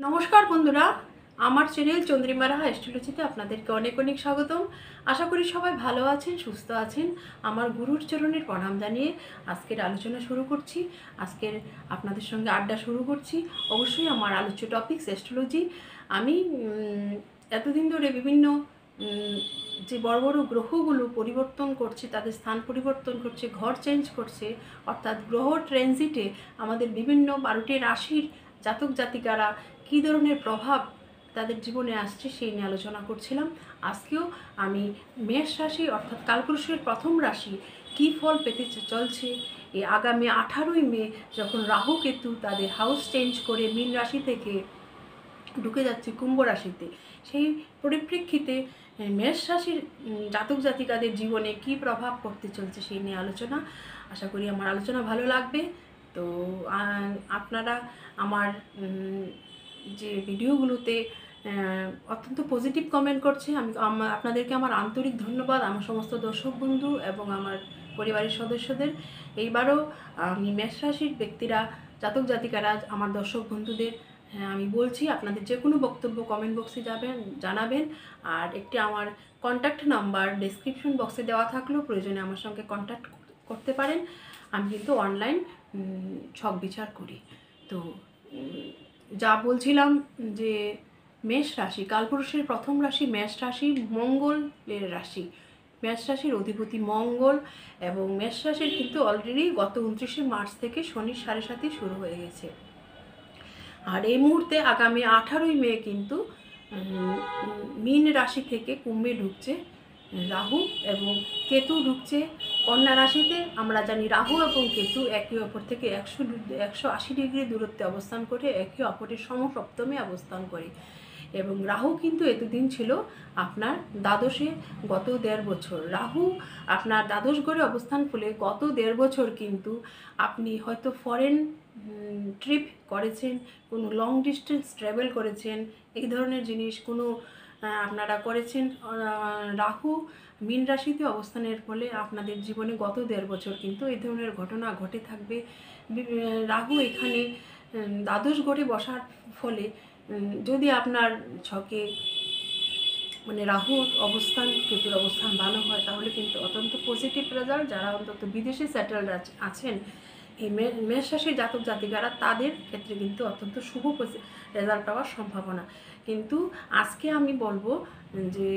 নমস্কার বন্ধুরা, আমার চ্যানেল চন্দ্রিমারা অ্যাস্ট্রোলজিতে আপনাদেরকে অনেক অনেক স্বাগতম। আশা করি সবাই ভালো আছেন, সুস্থ আছেন। আমার গুরুর চরণের প্রণাম জানিয়ে আজকের আলোচনা শুরু করছি। আজকের আপনাদের সঙ্গে আড্ডা শুরু করছি। অবশ্যই আমার আলোচ্য টপিকস অ্যাস্ট্রোলজি। আমি এতদিন ধরে বিভিন্ন যে বড় বড় গ্রহগুলো পরিবর্তন করছে, তাদের স্থান পরিবর্তন করছে, ঘর চেঞ্জ করছে, অর্থাৎ গ্রহ ট্রানজিটে আমাদের বিভিন্ন 12টি রাশির জাতক জাতিকারা কী ধরনের প্রভাব তাদের জীবনে আসছে সেই নিয়ে আলোচনা করছিলাম। আজকেও আমি মেষ রাশি অর্থাৎ কালপুরুষের প্রথম রাশি কী ফল পেতে চলছে এই আগামী 18ই মে, যখন রাহু কেতু তাদের হাউস চেঞ্জ করে মীন রাশি থেকে ঢুকে যাচ্ছে কুম্ভ রাশিতে, সেই পরিপ্রেক্ষিতে মেষ রাশির জাতক জাতিকাদের জীবনে কী প্রভাব পড়তে চলছে সেই নিয়ে আলোচনা। আশা করি আমার আলোচনা ভালো লাগবে। তো আপনারা আমার যে ভিডিওগুলোতে অত্যন্ত পজিটিভ কমেন্ট করছে, আমি আপনাদেরকে আমার আন্তরিক ধন্যবাদ, আমার সমস্ত দর্শক বন্ধু এবং আমার পরিবারের সদস্যদের। এইবারও আমি মেষ রাশির ব্যক্তিরা, জাতক জাতিকারা, আমার দর্শক বন্ধুদের আমি বলছি, আপনাদের যে কোনো বক্তব্য কমেন্ট বক্সে জানাবেন। আর একটি আমার কন্ট্যাক্ট নাম্বার ডেসক্রিপশন বক্সে দেওয়া থাকলেও প্রয়োজনে আমার সঙ্গে কন্ট্যাক্ট করতে পারেন। আমি কিন্তু অনলাইন ছক বিচার করি। তো যা বলছিলাম যে মেষ রাশি, কালপুরুষের প্রথম রাশি মেষ রাশি, মঙ্গলের রাশি। মেষ রাশির অধিপতি মঙ্গল, এবং মেষ রাশির কিন্তু অলরেডি গত 29শে মার্চ থেকে শনির 7.5 শুরু হয়ে গেছে। আর এই মুহূর্তে আগামী 18ই মে কিন্তু মীন রাশি থেকে কুম্ভে ঢুকছে রাহু, এবং কেতু ঢুকছে কন্যা রাশিতে। আমরা জানি রাহু এবং কেতু একে অপর থেকে 180 ডিগ্রি দূরত্বে অবস্থান করে, একে অপরের সমসপ্তমে অবস্থান করে। এবং রাহু কিন্তু এতদিন ছিল আপনার দ্বাদশে। গত 1.5 বছর রাহু আপনার দ্বাদশ ঘরে অবস্থান করলে গত 1.5 বছর কিন্তু আপনি হয়তো ফরেন ট্রিপ করেছেন, কোনো লং ডিস্টেন্স ট্রাভেল করেছেন, এই ধরনের জিনিস কোনো আপনারা করেছেন। রাহু মীন রাশিতে অবস্থানের ফলে আপনাদের জীবনে গত 1.5 বছর কিন্তু এই ধরনের ঘটনা ঘটে থাকবে। রাহু এখানে দ্বাদশ ঘরে বসার ফলে যদি আপনার ছকে মানে রাহুর অবস্থান, কেতুর অবস্থান ভালো হয়, তাহলে কিন্তু অত্যন্ত পজিটিভ রেজাল্ট। যারা অন্তত বিদেশে সেটেলড আছেন, এই মেষ রাশির জাতক জাতিকারা, তাদের ক্ষেত্রে কিন্তু অত্যন্ত শুভ রেজাল্ট পাওয়ার সম্ভাবনা। কিন্তু আজকে আমি বলবো যে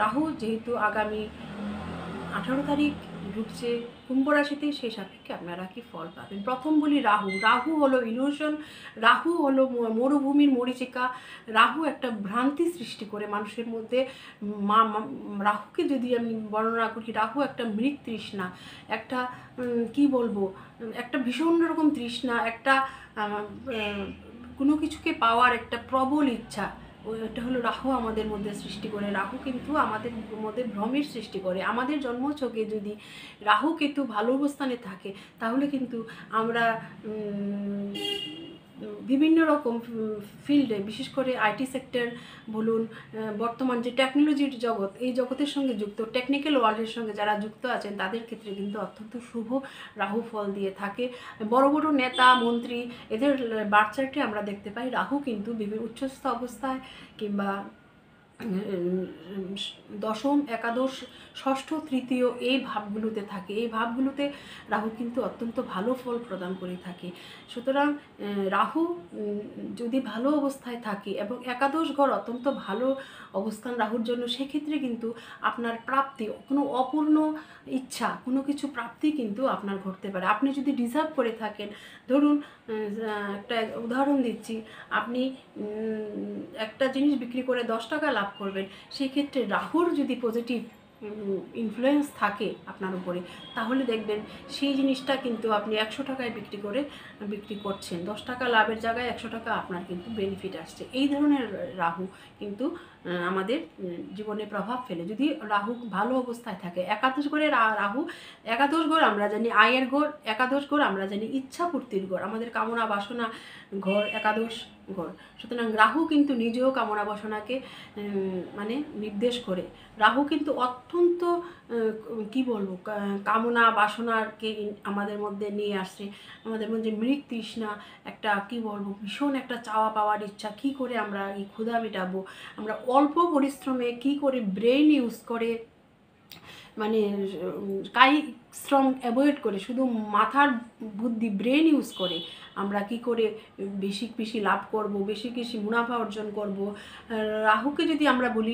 রাহু যেহেতু আগামী 18 তারিখ ঢুকছে কুম্ভ রাশিতে, সেই সাপেক্ষে আপনারা কি ফল পাবেন। প্রথম বলি রাহু। রাহু হলো ইলিউশন, রাহু হলো মরুভূমির মরীচিকা। রাহু একটা ভ্রান্তি সৃষ্টি করে মানুষের মধ্যে। রাহুকে যদি আমি বর্ণনা করি, রাহু একটা মৃগ তৃষ্ণা, একটা কি বলবো, একটা ভীষণ রকম তৃষ্ণা, একটা কোনো কিছুকে পাওয়ার একটা প্রবল ইচ্ছা। ওটা হলো রাহু আমাদের মধ্যে সৃষ্টি করে। রাহু কিন্তু আমাদের মধ্যে ভ্রমের সৃষ্টি করে। আমাদের জন্মছকে যদি রাহু কেতু ভালো অবস্থানে থাকে, তাহলে কিন্তু আমরা বিভিন্ন রকম ফিল্ডে, বিশেষ করে আইটি সেক্টর বলুন, বর্তমান যে টেকনোলজির জগৎ, এই জগতের সঙ্গে যুক্ত, টেকনিক্যাল ওয়ার্ল্ডের সঙ্গে যারা যুক্ত আছেন, তাদের ক্ষেত্রে কিন্তু অত্যন্ত শুভ রাহু ফল দিয়ে থাকে। বড় বড় নেতা মন্ত্রী, এদের বার্চার্টে আমরা দেখতে পাই রাহু কিন্তু বিভিন্ন উচ্চস্থ অবস্থায় কিংবা দশম, একাদশ, ষষ্ঠ, তৃতীয় এই ভাবগুলোতে থাকে। এই ভাবগুলোতে রাহু কিন্তু অত্যন্ত ভালো ফল প্রদান করে থাকে। সুতরাং রাহু যদি ভালো অবস্থায় থাকে এবং একাদশ ঘর অত্যন্ত ভালো অবস্থান রাহুর জন্য, সেক্ষেত্রে কিন্তু আপনার প্রাপ্তি, কোনো অপূর্ণ ইচ্ছা, কোনো কিছু প্রাপ্তি কিন্তু আপনার ঘটতে পারে। আপনি যদি ডিজার্ভ করে থাকেন, ধরুন একটা উদাহরণ দিচ্ছি, আপনি একটা জিনিস বিক্রি করে 10 টাকা লাভ করবেন, সেক্ষেত্রে রাহুর যদি পজিটিভ ইনফ্লুয়েন্স থাকে আপনার উপরে, তাহলে দেখবেন সেই জিনিসটা কিন্তু আপনি 100 টাকায় বিক্রি করছেন। 10 টাকা লাভের জায়গায় 100 টাকা আপনার কিন্তু বেনিফিট আসছে। এই ধরনের রাহু কিন্তু আমাদের জীবনে প্রভাব ফেলে। যদি রাহু ভালো অবস্থায় থাকে, একাদশ ঘরে রাহু, একাদশ ঘর আমরা জানি আয়ের ঘর, একাদশ ঘর আমরা জানি ইচ্ছা পূর্তির ঘর, আমাদের কামনা বাসনা ঘর একাদশ ঘর। সুতরাং রাহু কিন্তু নিজেও কামনা বাসনাকে মানে নির্দেশ করে। রাহু কিন্তু অত্যন্ত কি বলবো, কামনা বাসনাকে আমাদের মধ্যে নিয়ে আসছে। আমাদের মধ্যে মৃগ তৃষ্ণা, একটা কি বলবো, ভীষণ একটা চাওয়া পাওয়ার ইচ্ছা, কি করে আমরা এই ক্ষুধা মেটাবো, আমরা অল্প পরিশ্রমে কি করে ব্রেন ইউজ করে, মানে কায়িক শ্রম অ্যাভয়েড করে শুধু মাথার বুদ্ধি ব্রেন ইউজ করে আমরা কি করে বেশি বেশি লাভ করব, বেশি বেশি মুনাফা অর্জন করব। রাহুকে যদি আমরা বলি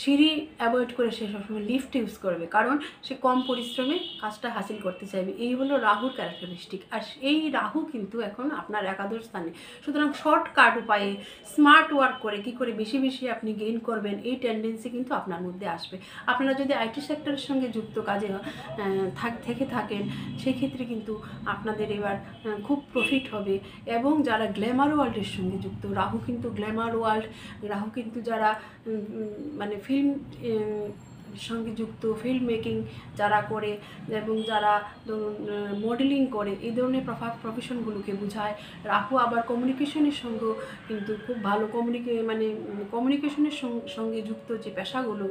সিঁড়ি অ্যাভয়েড করে সে সবসময় লিফট ইউজ করবে, কারণ সে কম পরিশ্রমে কাজটা হাসিল করতে চাইবে। এই হলো রাহুর ক্যারেক্টারিস্টিক। আর এই রাহু কিন্তু এখন আপনার একাদশ স্থানে। সুতরাং শর্টকাট উপায়ে স্মার্ট ওয়ার্ক করে কি করে বেশি বেশি আপনি গেইন করবেন, এই টেন্ডেন্সি কিন্তু আপনার মধ্যে আসবে। আপনারা যদি আইটি সেক্টরের সঙ্গে যুক্ত কাজে থেকে থাকেন, সেই ক্ষেত্রে কিন্তু আপনাদের এবার খুব প্রফিট হবে। এবং যারা গ্ল্যামার ওয়ার্ল্ডের সঙ্গে যুক্ত, রাহু কিন্তু গ্ল্যামার ওয়ার্ল্ড, রাহু কিন্তু যারা মানে ফিল্ম সঙ্গে যুক্ত, ফিল্ম মেকিং যারা করে এবং যারা মডেলিং করে, এই ধরনের প্রফেশনগুলোকে বোঝায়। রাহু আবার কমিউনিকেশনের সঙ্গেও কিন্তু খুব ভালো মানে কমিউনিকেশনের সঙ্গে যুক্ত যে পেশাগুলো,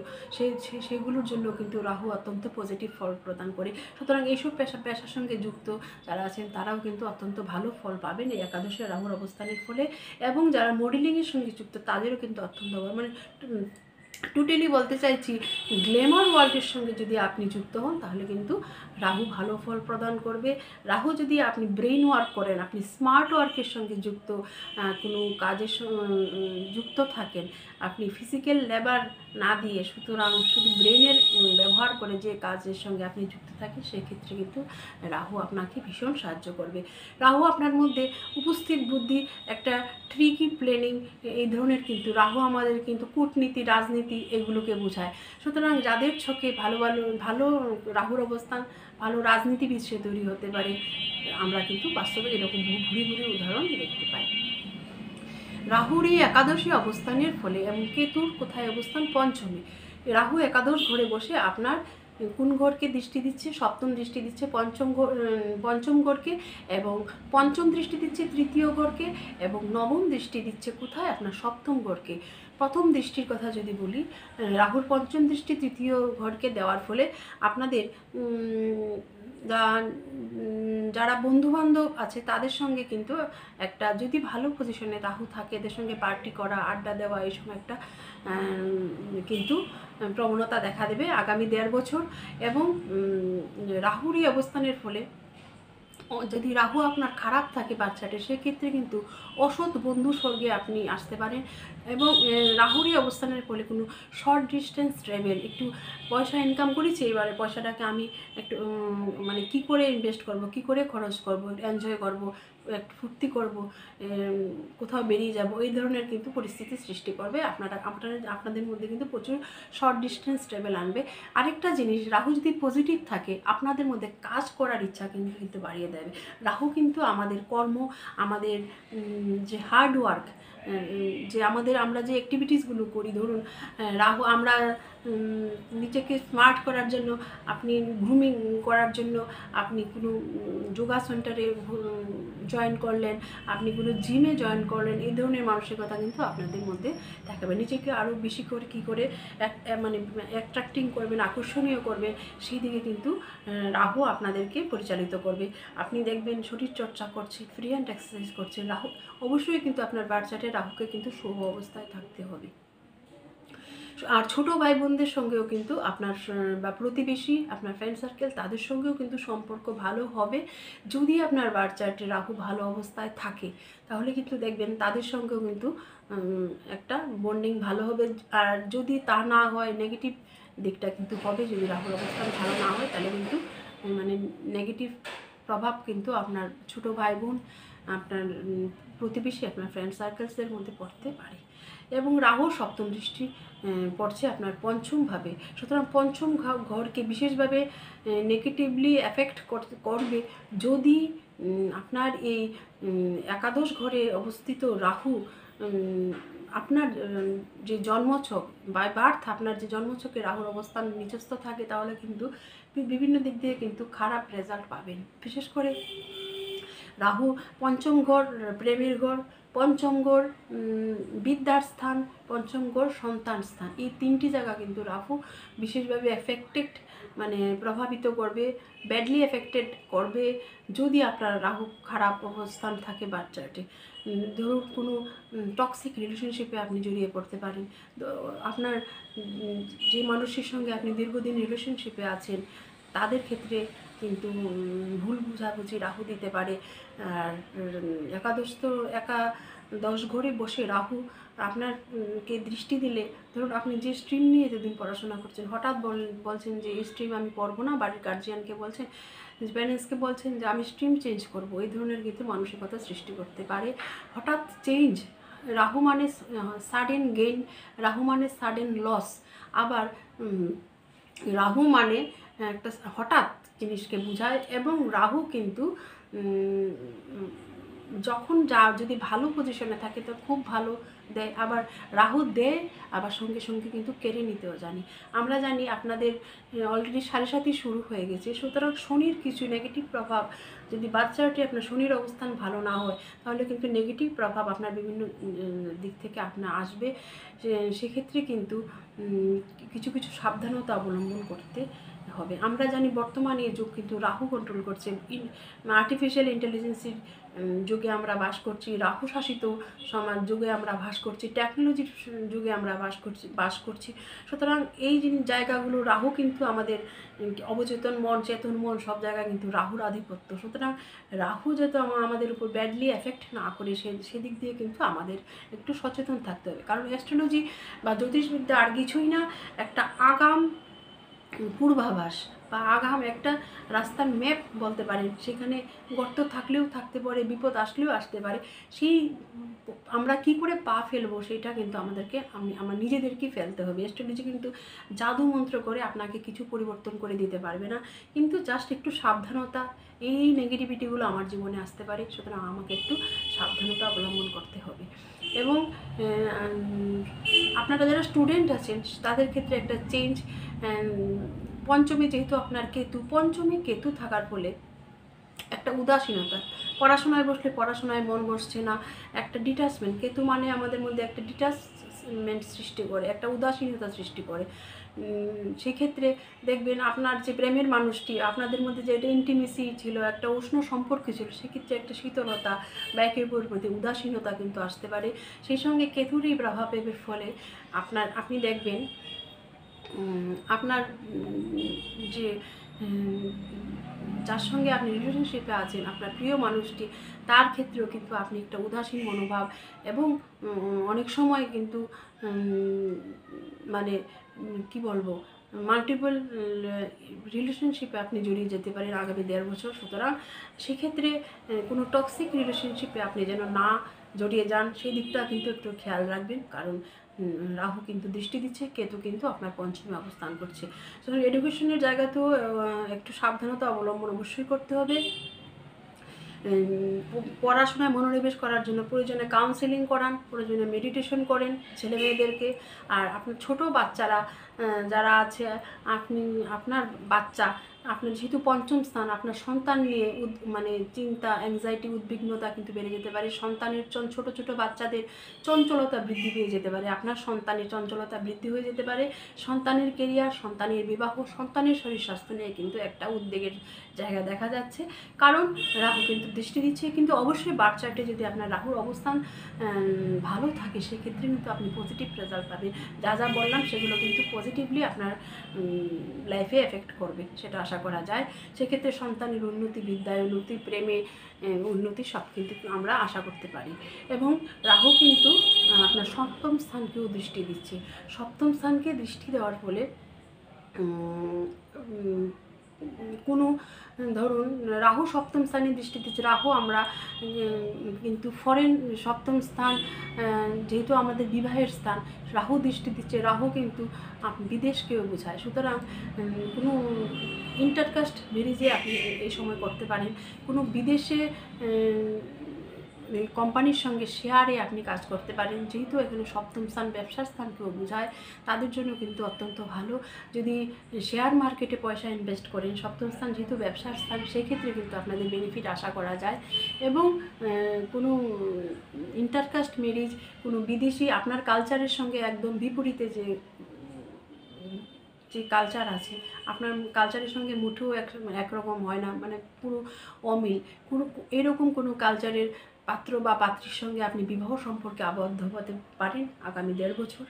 সেগুলোর জন্য কিন্তু রাহু অত্যন্ত পজিটিভ ফল প্রদান করে। সুতরাং এইসব পেশার সঙ্গে যুক্ত যারা আছেন তারাও কিন্তু অত্যন্ত ভালো ফল পাবেন এই একাদশে রাহুর অবস্থানের ফলে। এবং যারা মডেলিংয়ের সঙ্গে যুক্ত তাদেরও কিন্তু অত্যন্ত মানে টোটালি বলতে চাইছি, গ্ল্যামার ওয়ার্ল্ডের সঙ্গে যদি আপনি যুক্ত হন তাহলে কিন্তু রাহু ভালো ফল প্রদান করবে। রাহু যদি আপনি ব্রেইন ওয়ার্ক করেন, আপনি স্মার্ট ওয়ার্কের সঙ্গে যুক্ত কোনো কাজের যুক্ত থাকেন, আপনি ফিজিক্যাল লেবার না দিয়ে সুতরাং শুধু ব্রেনের ব্যবহার করে যে কাজের সঙ্গে আপনি যুক্ত থাকেন, সেক্ষেত্রে কিন্তু রাহু আপনাকে ভীষণ সাহায্য করবে। রাহু আপনার মধ্যে উপস্থিত বুদ্ধি, একটা ট্রিকি প্ল্যানিং, এই ধরনের কিন্তু রাহু আমাদের কিন্তু কূটনীতি, রাজনীতি এগুলোকে বোঝায়। সুতরাং যাদের ছকে ভালো ভালো ভালো রাহুর অবস্থান, ভালো রাজনীতিবিদ সে তৈরি হতে পারে। আমরা কিন্তু বাস্তবে এরকম ভুরি ভুরি উদাহরণ দেখতে পাই। রাহুর এই একাদশী অবস্থানের ফলে এবং কেতুর কোথায় অবস্থান, পঞ্চমে। রাহু একাদশ ঘরে বসে আপনার কোন ঘরকে দৃষ্টি দিচ্ছে, সপ্তম দৃষ্টি দিচ্ছে পঞ্চম ঘরকে, এবং পঞ্চম দৃষ্টি দিচ্ছে তৃতীয় ঘরকে, এবং নবম দৃষ্টি দিচ্ছে কোথায়, আপনার সপ্তম ঘরকে। প্রথম দৃষ্টির কথা যদি বলি, রাহুর পঞ্চম দৃষ্টি তৃতীয় ঘরকে দেওয়ার ফলে আপনাদের যারা বন্ধুবান্ধব আছে তাদের সঙ্গে কিন্তু একটা, যদি ভালো পজিশনে রাহু থাকে, এদের সঙ্গে পার্টি করা, আড্ডা দেওয়া, এই সময় একটা কিন্তু প্রবণতা দেখা দেবে আগামী 1.5 বছর। এবং রাহুরই অবস্থানের ফলে যদি রাহু আপনার খারাপ থাকে বাচ্চাটে, সেক্ষেত্রে কিন্তু অসৎ বন্ধু স্বর্গে আপনি আসতে পারেন। এবং রাহুরই অবস্থানের ফলে কোনো শর্ট ডিস্টেন্স ট্রাভেল, একটু পয়সা ইনকাম করেছি, এবারে পয়সাটাকে আমি একটু মানে কি করে ইনভেস্ট করব, কি করে খরচ করব, এনজয় করব, একটু ফুর্তি করব, কোথাও বেরিয়ে যাব, এই ধরনের কিন্তু পরিস্থিতি সৃষ্টি করবে। আপনাদের মধ্যে কিন্তু প্রচুর শর্ট ডিস্টেন্স ট্রাভেল আনবে। আরেকটা জিনিস, রাহু যদি পজিটিভ থাকে আপনাদের মধ্যে কাজ করার ইচ্ছা কিন্তু বাড়িয়ে দেবে। রাহু কিন্তু আমাদের কর্ম, আমাদের যে হার্ড ওয়ার্ক, যে আমরা যে অ্যাক্টিভিটিসগুলো করি, ধরুন রাহু, আমরা নিজেকে স্মার্ট করার জন্য, আপনি গ্রুমিং করার জন্য আপনি কোনো যোগা সেন্টারে জয়েন করলেন, আপনি কোনো জিমে জয়েন করলেন, এই ধরনের মানসিকতা কিন্তু আপনাদের মধ্যে দেখাবে। নিজেকে আরও বেশি করে কী করে মানে অ্যাট্রাক্টিং করবেন, আকর্ষণীয় করবেন, সেই দিকে কিন্তু রাহু আপনাদেরকে পরিচালিত করবে। আপনি দেখবেন শরীর চর্চা করছে, ফ্রি হ্যান্ড এক্সারসাইজ করছে রাহু, অবশ্যই কিন্তু আপনার বার্থ চার্টে রাহুকে কিন্তু শুভ অবস্থায় থাকতে হবে। আর ছোটো ভাই বোনদের সঙ্গেও কিন্তু আপনার বা প্রতিবেশী, আপনার ফ্রেন্ড সার্কেল, তাদের সঙ্গেও কিন্তু সম্পর্ক ভালো হবে যদি আপনার বার্থ চার্টে রাহু ভালো অবস্থায় থাকে। তাহলে কিন্তু দেখবেন তাদের সঙ্গেও কিন্তু একটা বন্ডিং ভালো হবে। আর যদি তা না হয়, নেগেটিভ দিকটা কিন্তু হবে। যদি রাহুর অবস্থান ভালো না হয় তাহলে কিন্তু মানে নেগেটিভ প্রভাব কিন্তু আপনার ছোটো ভাই বোন, আপনার প্রতিবেশী, আপনার ফ্রেন্ড সার্কেলসের মধ্যে পড়তে পারে। এবং রাহুর সপ্তম দৃষ্টি পড়ছে আপনার পঞ্চমভাবে। সুতরাং পঞ্চম ঘরকে বিশেষভাবে নেগেটিভলি এফেক্ট করবে যদি আপনার এই একাদশ ঘরে অবস্থিত রাহু আপনার যে জন্মছক বাই বার্থ, আপনার যে জন্মছকে রাহুর অবস্থান নিচস্থ থাকে, তাহলে কিন্তু বিভিন্ন দিক দিয়ে কিন্তু খারাপ রেজাল্ট পাবেন। বিশেষ করে রাহু পঞ্চম ঘর প্রেমের ঘর, পঞ্চম ঘর বিদ্যার স্থান, পঞ্চম ঘর সন্তান স্থান, এই তিনটি জায়গা কিন্তু রাহু বিশেষভাবে এফেক্টেড, মানে প্রভাবিত করবে, ব্যাডলি এফেক্টেড করবে যদি আপনার রাহু খারাপ অবস্থান থাকে বাচ্চাটি। ধরুন কোনো টক্সিক রিলেশনশিপে আপনি জড়িয়ে পড়তে পারেন, আপনার যে মানুষের সঙ্গে আপনি দীর্ঘদিন রিলেশনশিপে আছেন তাদের ক্ষেত্রে কিন্তু ভুল বুঝাবুঝি রাহু দিতে পারে। আর একাদশ ঘরে বসে রাহু আপনারকে দৃষ্টি দিলে, ধরুন আপনি যে স্ট্রিম নিয়ে এতদিন পড়াশোনা করছেন, হঠাৎ বলছেন যে এই স্ট্রিম আমি পড়বো না, বাড়ির গার্জিয়ানকে বলছেন, প্যারেন্টসকে বলছেন যে আমি স্ট্রিম চেঞ্জ করব, এই ধরনের কিন্তু মানসিকতা সৃষ্টি করতে পারে। হঠাৎ চেঞ্জ, রাহু মানে সাডেন গেইন, রাহু মানে সাডেন লস, আবার রাহু মানে একটা হঠাৎ জিনিসকে বোঝায়। এবং রাহু কিন্তু যখন যদি ভালো পজিশনে থাকে তো খুব ভালো দেয়, আবার রাহু দেয়, আবার সঙ্গে সঙ্গে কিন্তু কেড়ে নিতেও জানি। আমরা জানি আপনাদের অলরেডি 7.5 শুরু হয়ে গেছে, সুতরাং শনির কিছু নেগেটিভ প্রভাব, যদি বাচ্চাটি আপনার শনির অবস্থান ভালো না হয় তাহলে কিন্তু নেগেটিভ প্রভাব আপনার বিভিন্ন দিক থেকে আপনার আসবে। সেক্ষেত্রে কিন্তু কিছু কিছু সাবধানতা অবলম্বন করতে হবে। আমরা জানি বর্তমানে এই যুগ কিন্তু রাহু কন্ট্রোল করছে, আর্টিফিশিয়াল ইন্টেলিজেন্সের যুগে আমরা বাস করছি, রাহু শাসিত সমাজ যুগে আমরা বাস করছি, টেকনোলজির যুগে আমরা বাস করছি। সুতরাং এই জায়গাগুলো রাহু কিন্তু আমাদের অবচেতন মন, চেতন মন সব জায়গায় কিন্তু রাহুর আধিপত্য। সুতরাং রাহু যাতে আমাদের উপর ব্যাডলি এফেক্ট না করে সেদিক দিয়ে কিন্তু আমাদের একটু সচেতন থাকতে হবে। কারণ অ্যাস্ট্রোলজি বা জ্যোতিষবিদ্যা আর কিছুই না, একটা আগাম পূর্বাভাস বা আগাম একটা রাস্তার ম্যাপ বলতে পারেন। সেখানে গর্ত থাকলেও থাকতে পারে, বিপদ আসলেও আসতে পারে, সেই আমরা কি করে পা ফেলবো সেটা কিন্তু আমাদেরকে আমার নিজেদেরকেই ফেলতে হবে। অ্যাস্ট্রোলজি কিন্তু জাদু মন্ত্র করে আপনাকে কিছু পরিবর্তন করে দিতে পারবে না, কিন্তু জাস্ট একটু সাবধানতা, এই নেগেটিভিটিগুলো আমার জীবনে আসতে পারে, সুতরাং আমাকে একটু সাবধানতা অবলম্বন করতে হবে। এবং আপনারা যারা স্টুডেন্ট আছেন তাদের ক্ষেত্রে একটা চেঞ্জ, পঞ্চমে যেহেতু আপনার কেতু, পঞ্চমে কেতু থাকার ফলে একটা উদাসীনতা, পড়াশোনায় বসলে পড়াশোনায় মন বসছে না, একটা ডিটাচমেন্ট, কেতু মানে আমাদের মধ্যে একটা ডিটাচমেন্ট সৃষ্টি করে, একটা উদাসীনতা সৃষ্টি করে। সেক্ষেত্রে দেখবেন আপনার যে প্রেমের মানুষটি, আপনাদের মধ্যে যে একটা ইন্টিমেসি ছিল, একটা উষ্ণ সম্পর্ক ছিল, সেক্ষেত্রে একটা শীতলতা বা একের প্রতি উদাসীনতা কিন্তু আসতে পারে। সেই সঙ্গে কেতুরই প্রভাবের ফলে আপনি দেখবেন আপনার যে যার সঙ্গে আপনি রিলেশনশিপে আছেন, আপনার প্রিয় মানুষটি, তার ক্ষেত্রেও কিন্তু আপনি একটা উদাসীন মনোভাব, এবং অনেক সময় কিন্তু মানে কি বলবো, মাল্টিপল রিলেশনশিপে আপনি জড়িয়ে যেতে পারেন আগামী 1.5 বছর। সুতরাং সেক্ষেত্রে কোনো টক্সিক রিলেশনশিপে আপনি যেন না জড়িয়ে যান, সেই দিকটা কিন্তু একটু খেয়াল রাখবেন। কারণ রাহু কিন্তু দৃষ্টি দিচ্ছে, কেতু কিন্তু আপনার পঞ্চমে অবস্থান করছে। সুতরাং এডুকেশনের জায়গাতেও একটু সাবধানতা অবলম্বন অবশ্যই করতে হবে। পড়াশোনায় মনোনিবেশ করার জন্য প্রয়োজনে কাউন্সেলিং করান, প্রয়োজনে মেডিটেশন করেন ছেলে মেয়েদেরকে। আর আপনার ছোটো বাচ্চারা যারা আছে, আপনার বাচ্চা, আপনার যেহেতু পঞ্চম স্থান, আপনার সন্তান নিয়ে মানে চিন্তা, অ্যাংজাইটি, উদ্বিগ্নতা কিন্তু বেড়ে যেতে পারে। সন্তানের ছোটো ছোটো বাচ্চাদের চঞ্চলতা বৃদ্ধি পেয়ে যেতে পারে, আপনার সন্তানের চঞ্চলতা বৃদ্ধি হয়ে যেতে পারে। সন্তানের কেরিয়ার, সন্তানের বিবাহ, সন্তানের শরীর স্বাস্থ্য নিয়ে কিন্তু একটা উদ্বেগের জায়গা দেখা যাচ্ছে, কারণ রাহু কিন্তু দৃষ্টি দিচ্ছে। কিন্তু অবশ্যই বার্থ চার্টে যদি আপনার রাহুর অবস্থান ভালো থাকে, সেক্ষেত্রে কিন্তু আপনি পজিটিভ রেজাল্ট পাবেন। যা যা বললাম সেগুলো কিন্তু পজিটিভলি আপনার লাইফে এফেক্ট করবে, সেটা আশা করা যায়। সেক্ষেত্রে সন্তানের উন্নতি, বিদ্যায় উন্নতি, প্রেমে উন্নতি সব কিন্তু আমরা আশা করতে পারি। এবং রাহু কিন্তু আপনার সপ্তম স্থানকেও দৃষ্টি দিচ্ছে। সপ্তম স্থানকে দৃষ্টি দেওয়ার ফলে কোনো ধরুন রাহু সপ্তম স্থানে দৃষ্টি দিচ্ছে, রাহু আমরা কিন্তু ফরেন সপ্তম স্থান যেহেতু আমাদের বিবাহের স্থান, রাহু দৃষ্টি দিচ্ছে, রাহু কিন্তু বিদেশকেও বোঝায়। সুতরাং কোনো ইন্টারকাস্ট ম্যারেজে আপনি এই সময় করতে পারেন, কোনো বিদেশে কোম্পানির সঙ্গে শেয়ারে আপনি কাজ করতে পারেন, যেহেতু এখানে সপ্তম স্থান ব্যবসার স্থানকেও বোঝায়, তাদের জন্য কিন্তু অত্যন্ত ভালো। যদি শেয়ার মার্কেটে পয়সা ইনভেস্ট করেন, সপ্তম স্থান যেহেতু ব্যবসার স্থান, সেক্ষেত্রে কিন্তু আপনাদের বেনিফিট আশা করা যায়। এবং কোনো ইন্টারকাস্ট ম্যারেজ, কোনো বিদেশি আপনার কালচারের সঙ্গে একদম বিপরীতে যে কালচার আছে, আপনার কালচারের সঙ্গে মুঠেও একরকম হয় না, মানে পুরো অমিল, কোনো এরকম কোনো কালচারের পাত্র বা পাত্রীর সঙ্গে আপনি বিবাহ সম্পর্কে আবদ্ধ হতে পারেন আগামী 1.5 বছর।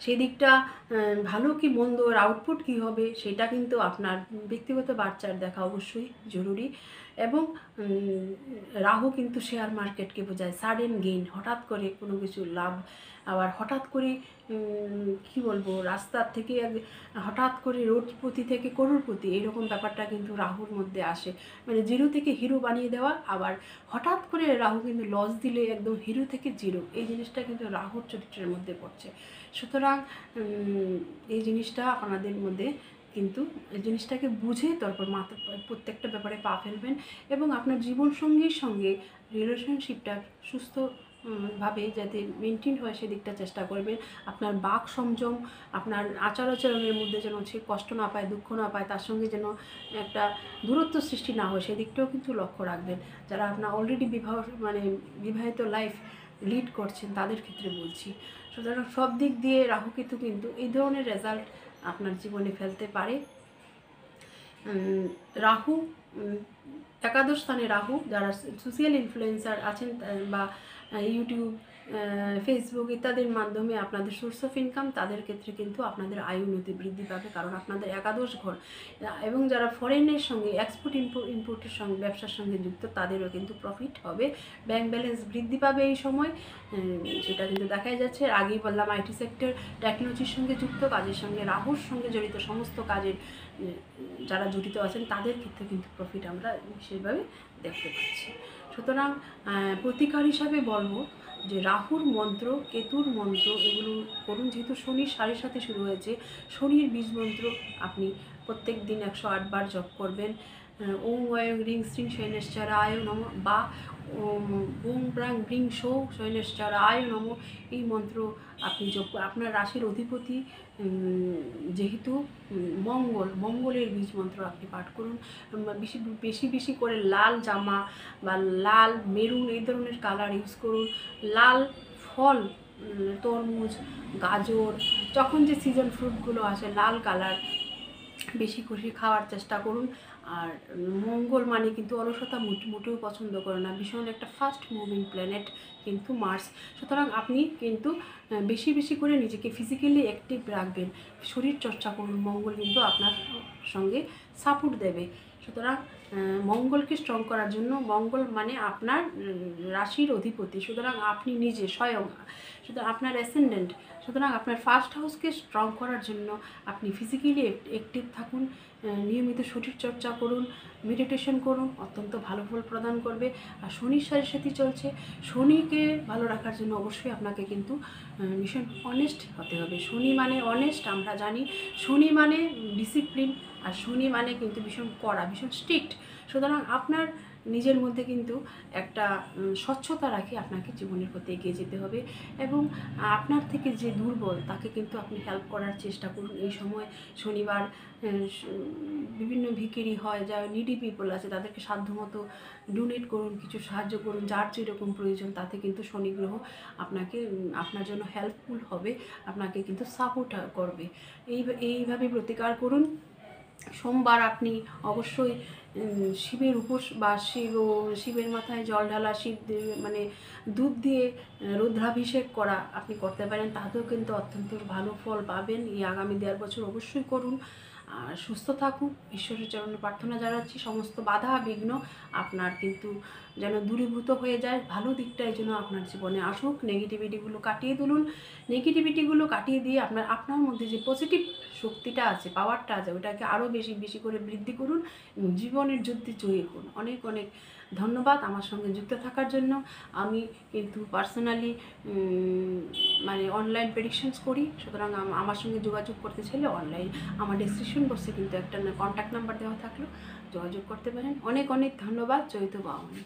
সেই দিকটা ভালো কি মন্দ, ওর আউটপুট কী হবে, সেটা কিন্তু আপনার ব্যক্তিগত বাচ্চার দেখা অবশ্যই জরুরি। এবং রাহু কিন্তু শেয়ার মার্কেটকে বোঝায় সাডেন গেইন, হঠাৎ করে কোনো কিছু লাভ, আবার হঠাৎ করে কি বলবো, রাস্তার থেকে হঠাৎ করে রোডপতি থেকে করোড়পতি, এরকম ব্যাপারটা কিন্তু রাহুর মধ্যে আসে, মানে জিরো থেকে হিরো বানিয়ে দেওয়া। আবার হঠাৎ করে রাহু কিন্তু লস দিলে একদম হিরো থেকে জিরো, এই জিনিসটা কিন্তু রাহুর চরিত্রের মধ্যে পড়ছে। সুতরাং এই জিনিসটা আপনাদের মধ্যে কিন্তু এই জিনিসটাকে বুঝে তারপর মাথা প্রত্যেকটা ব্যাপারে পা ফেলবেন, এবং আপনার জীবনসঙ্গীর সঙ্গে রিলেশনশিপটা সুস্থ ভাবে যাতে মেনটেন হয় সেদিকটা চেষ্টা করবেন। আপনার বাক সংযম, আপনার আচার আচরণের মধ্যে যেন সে কষ্ট না পায়, দুঃখ না পায়, তার সঙ্গে যেন একটা দূরত্ব সৃষ্টি না হয়, সেদিকটাও কিন্তু লক্ষ্য রাখবেন। যারা আপনার অলরেডি বিবাহিত লাইফ লিড করছেন তাদের ক্ষেত্রে বলছি। সুতরাং সব দিক দিয়ে রাহুকেতু কিন্তু এই ধরনের রেজাল্ট আপনার জীবনে ফেলতে পারে। রাহু একাদশ স্থানে রাহু, যারা সোশ্যাল ইনফ্লুয়েন্সার আছেন বা ইউটিউব, ফেসবুক ইত্যাদির মাধ্যমে আপনাদের সোর্স অফ ইনকাম, তাদের ক্ষেত্রে কিন্তু আপনাদের আয় উন্নতি বৃদ্ধি পাবে, কারণ আপনাদের একাদশ ঘর। এবং যারা ফরেনের সঙ্গে এক্সপোর্ট ইম্পোর্টের সঙ্গে ব্যবসার সঙ্গে যুক্ত, তাদেরও কিন্তু প্রফিট হবে, ব্যাংক ব্যালেন্স বৃদ্ধি পাবে এই সময়, সেটা কিন্তু দেখাই যাচ্ছে। আগেই বললাম আইটি সেক্টর, টেকনোলজির সঙ্গে যুক্ত, কাজের সঙ্গে রাহুর সঙ্গে জড়িত সমস্ত কাজের যারা জড়িত আছেন তাদের ক্ষেত্রে কিন্তু প্রফিট আমরা বিশেষভাবে দেখতে পাচ্ছি। সুতরাং প্রতিকার হিসাবে বলবো যে রাহুর মন্ত্র, কেতুর মন্ত্র এগুলো করুন। যেহেতু শনির সাড়ে সাথে শুরু হয়েছে, শনির বীজ মন্ত্র আপনি প্রত্যেক দিন 108 বার জপ করবেন। ওং ওয়ং হ্রিং শ্রীং শৈলেশ্বরায় নম, বা ওং প্রাং হ্রিং সৌ শৈলেশ্বরায় নম, এই মন্ত্র আপনি জপ। আপনার রাশির অধিপতি যেহেতু মঙ্গলের বীজ মন্ত্র আপনি পাঠ করুন। বেশি বেশি করে লাল জামা বা লাল মেরুন এই ধরনের কালার ইউজ করুন। লাল ফল, তরমুজ, গাজর, যখন যে সিজন ফ্রুটগুলো আসে লাল কালার বেশি করে খাওয়ার চেষ্টা করুন। আর মঙ্গল মানে কিন্তু অলসতা মোটেও পছন্দ করে না, ভীষণ একটা ফাস্ট মুভিং প্ল্যানেট কিন্তু মার্স। সুতরাং আপনি কিন্তু বেশি বেশি করে নিজেকে ফিজিক্যালি অ্যাক্টিভ রাখবেন, শরীর চর্চা করুন, মঙ্গল কিন্তু আপনার সঙ্গে সাপোর্ট দেবে। সুতরাং মঙ্গলকে স্ট্রং করার জন্য, মঙ্গল মানে আপনার রাশির অধিপতি, সুতরাং আপনি নিজে স্বয়ং, সুতরাং আপনার অ্যাসেন্ডেন্ট, সুতরাং আপনার ফার্স্ট হাউসকে স্ট্রং করার জন্য আপনি ফিজিক্যালি অ্যাক্টিভ থাকুন, নিয়মিত শরীর চর্চা করুন, মেডিটেশন করুন, অত্যন্ত ভালো ফল প্রদান করবে। আর শনির সাড়ে সাথে চলছে, শনিকে ভালো রাখার জন্য অবশ্যই আপনাকে কিন্তু ভীষণ অনেস্ট হতে হবে। শনি মানে অনেস্ট, আমরা জানি শনি মানে ডিসিপ্লিন, আর শনি মানে কিন্তু ভীষণ কড়া, ভীষণ স্ট্রিক্ট। সুতরাং আপনার নিজের মধ্যে কিন্তু একটা স্বচ্ছতা রাখে আপনাকে জীবনের পথে এগিয়ে যেতে হবে। এবং আপনার থেকে যে দুর্বল তাকে কিন্তু আপনি হেল্প করার চেষ্টা করুন এই সময়। শনিবার বিভিন্ন ভিখিরি হয়, যারা নিডি পিপল আছে, তাদেরকে সাধ্যমতো ডোনেট করুন, কিছু সাহায্য করুন, যার যেরকম প্রয়োজন, তাতে কিন্তু শনি গ্রহ আপনাকে আপনার জন্য হেল্পফুল হবে, আপনাকে কিন্তু সাপোর্ট করবে। এইভাবে প্রতিকার করুন। সোমবার আপনি অবশ্যই শিবের উপোস বা শিবের মাথায় জল ঢালা, শিব মানে দুধ দিয়ে রুদ্রাভিষেক করা আপনি করতে পারেন, তাতেও কিন্তু অত্যন্ত ভালো ফল পাবেন। এই আগামী 1.5 বছর অবশ্যই করুন। আর সুস্থ থাকুন, ঈশ্বরের চরণে প্রার্থনা জানাচ্ছি সমস্ত বাধা বিঘ্ন আপনার কিন্তু যেন দূরীভূত হয়ে যায়, ভালো দিকটাই যেন আপনার জীবনে আসুক। নেগেটিভিটিগুলো কাটিয়ে তুলুন, নেগেটিভিটিগুলো কাটিয়ে দিয়ে আপনার মধ্যে যে পজিটিভ শক্তিটা আছে, পাওয়ারটা আছে, ওটাকে আরও বেশি বেশি করে বৃদ্ধি করুন এবং জীবনের যুদ্ধে জয়ী করুন। অনেক অনেক ধন্যবাদ আমার সঙ্গে যুক্ত থাকার জন্য। আমি কিন্তু পার্সোনালি মানে অনলাইন প্রেডিকশনস করি, সুতরাং আমার সঙ্গে যোগাযোগ করতে চাইলে অনলাইন আমার ডিসক্রিপশন বক্সে কিন্তু একটা কন্ট্যাক্ট নাম্বার দেওয়া থাকলো, যোগাযোগ করতে পারেন। অনেক অনেক ধন্যবাদ। জয়িত বাউনি।